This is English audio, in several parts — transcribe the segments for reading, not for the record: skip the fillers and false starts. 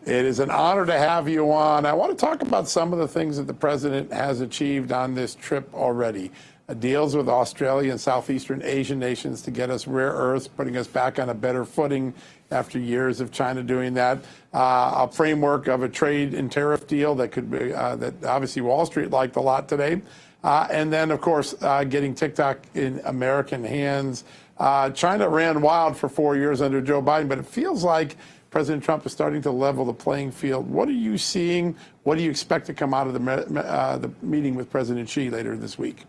It is an honor to have you on. I want to talk about some of the things that the president has achieved on this trip already. Deals with Australia and Southeastern Asian nations to get us rare earths, putting us back on a better footing after years of China doing that. A framework of a trade and tariff deal that could be that obviously Wall Street liked a lot today. And then, of course, getting TikTok in American hands. China ran wild for 4 years under Joe Biden, but it feels like President Trump is starting to level the playing field. What are you seeing? What do you expect to come out of the meeting with President Xi later this week?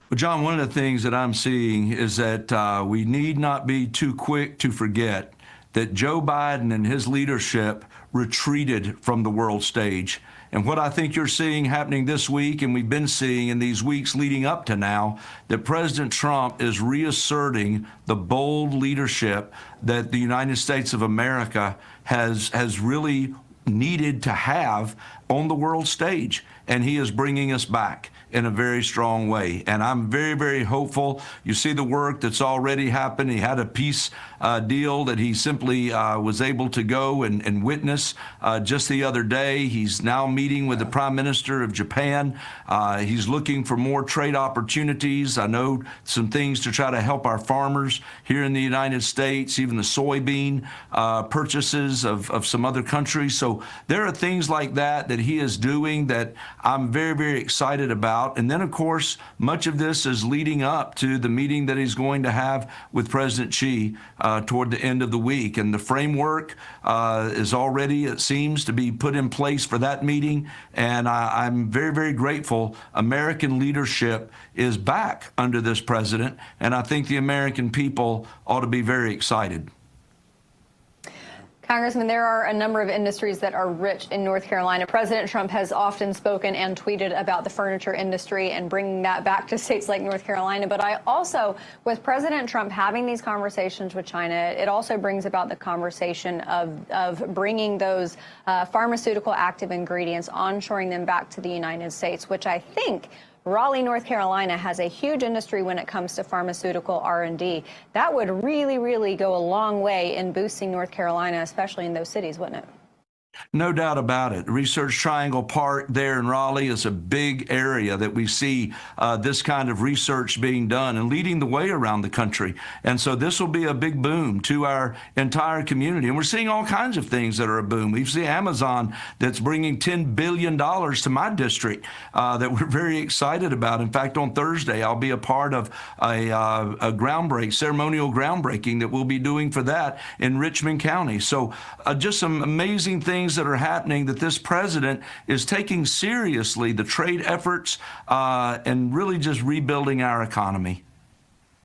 Well, John, one of the things that I'm seeing is that we need not be too quick to forget that Joe Biden and his leadership retreated from the world stage. And what I think you're seeing happening this week, and we've been seeing in these weeks leading up to now, that President Trump is reasserting the bold leadership that the United States of America has really needed to have on the world stage. And he is bringing us back in a very strong way. And I'm very, very hopeful. You see the work that's already happened. He had a peace deal that he simply was able to go and witness just the other day. He's now meeting with the Prime Minister of Japan. He's looking for more trade opportunities. I know some things to try to help our farmers here in the United States, even the soybean purchases of some other countries. So there are things like that he is doing that I'm very, very excited about. And then, of course, much of this is leading up to the meeting that he's going to have with President Xi toward the end of the week. And the framework is already, it seems, to be put in place for that meeting. And I'm very, very grateful American leadership is back under this president. And I think the American people ought to be very excited. Congressman, there are a number of industries that are rich in North Carolina. President Trump has often spoken and tweeted about the furniture industry and bringing that back to states like North Carolina. But I also, with President Trump having these conversations with China, it also brings about the conversation of bringing those pharmaceutical active ingredients, onshoring them back to the United States, which I think Raleigh, North Carolina has a huge industry when it comes to pharmaceutical R&D. That would really, really go a long way in boosting North Carolina, especially in those cities, wouldn't it? No doubt about it. Research Triangle Park there in Raleigh is a big area that we see this kind of research being done and leading the way around the country. And so this will be a big boom to our entire community. And we're seeing all kinds of things that are a boom. We've seen Amazon that's bringing $10 billion to my district that we're very excited about. In fact, on Thursday, I'll be a part of a ceremonial groundbreaking that we'll be doing for that in Richmond County. So just some amazing things that are happening, that this president is taking seriously the trade efforts and really just rebuilding our economy.